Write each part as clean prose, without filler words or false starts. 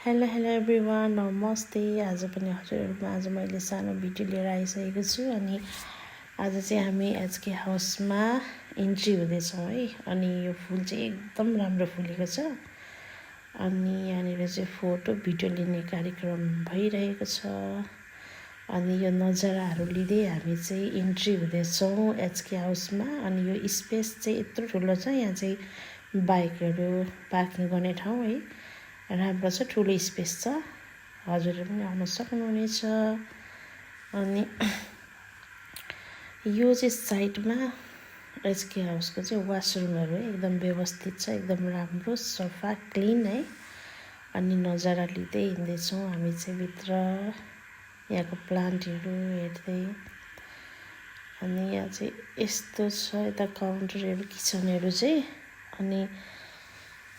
Hello everyone, नमस्ते। आज पनि हजुरहरूमा आज मैले सानो भिडियो लिएर आइसकेको छु। अनि आज चाहिँ हामी एचके हाउसमा इन्ट्री हुँदैछौँ है। अनि यो फुल चाहिँ एकदम राम्रो फुलेको छ। अनि यहाँनिर चाहिँ फोटो भिडियो लिने कार्यक्रम भइरहेको छ। अनि यो नजाराहरू लिँदै हामी चाहिँ इन्ट्री हुँदैछौँ एचके हाउसमा। अनि यो स्पेस चाहिँ यत्रो ठुलो छ, यहाँ चाहिँ बाइकहरू पार्किङ गर्ने ठाउँ है, राम्रो छ, ठुलो स्पेस छ। हजुरहरू पनि आउन सक्नुहुनेछ। अनि यो चाहिँ साइडमा एचके हाउसको चाहिँ वासरुमहरू है, एकदम व्यवस्थित छ, एकदम राम्रो सफा क्लिन है। अनि नजारा लिँदै हिँड्दैछौँ हामी चाहिँ भित्र, यहाँको प्लान्टहरू हेर्दै। अनि यहाँ चाहिँ यस्तो छ, यता काउन्टरहरू किचनहरू चाहिँ। अनि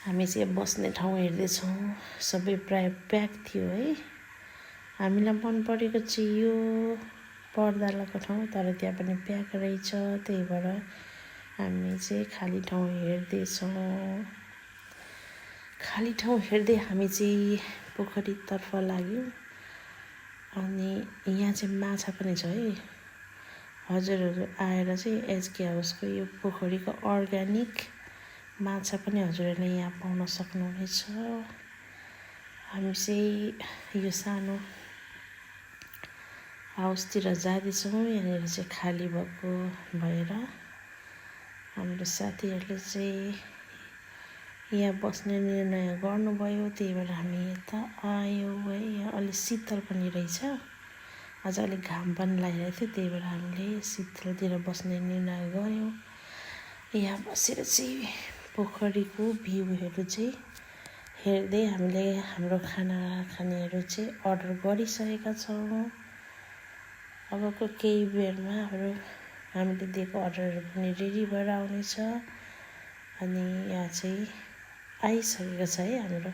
हामी चाहिँ बस्ने ठाउँ हेर्दैछौँ, सबै प्राय प्याक थियो है। हामीलाई मन परेको चाहिँ यो पर्दा लगाएको ठाउँ, तर त्यहाँ पनि प्याक रहेछ। त्यही भएर हामी चाहिँ खाली ठाउँ हेर्दैछौँ। खाली ठाउँ हेर्दै हामी चाहिँ पोखरीतर्फ लाग्यौँ। अनि यहाँ चाहिँ माछा पनि छ है। हजुरहरू आएर चाहिँ एचके हाउसको यो पोखरीको अर्ग्यानिक माछा पनि हजुरहरूले यहाँ पाउन सक्नुहुनेछ। हामी चाहिँ यो सानो हाउसतिर जाँदैछौँ। यहाँनिर चाहिँ खाली भएको भएर हाम्रो साथीहरूले चाहिँ यहाँ बस्ने निर्णय गर्नुभयो, त्यही भएर हामी यता आयौँ है। यहाँ अलिक शीतल पनि रहेछ, अझ अलिक घाम पनि लागिरहेको थियो, त्यही भएर हामीले शीतलतिर बस्ने निर्णय गऱ्यौँ। यहाँ बसेर चाहिँ पोखरीको भ्यूहरू चाहिँ हेर्दै हामीले हाम्रो खाना खानेहरू चाहिँ अर्डर गरिसकेका छौँ। अबको केही बेरमा हामीले दिएको अर्डरहरू पनि रेडी भएर आउनेछ। अनि यहाँ चाहिँ आइसकेको छ है, हाम्रो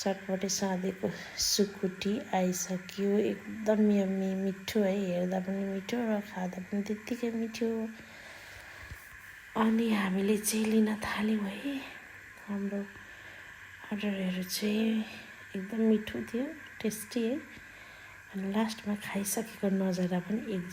चटपटे साँधेको सुकुटी आइसक्यो। एकदम यम्मी, मिठो है, हेर्दा पनि मिठो र खाँदा पनि त्यत्तिकै मिठो। अनि हामीले चाहिँ लिन थाल्यौँ है। हाम्रो अर्डरहरू चाहिँ एकदम मिठो थियो, टेस्टी है। अनि लास्टमा खाइसकेको नजारा पनि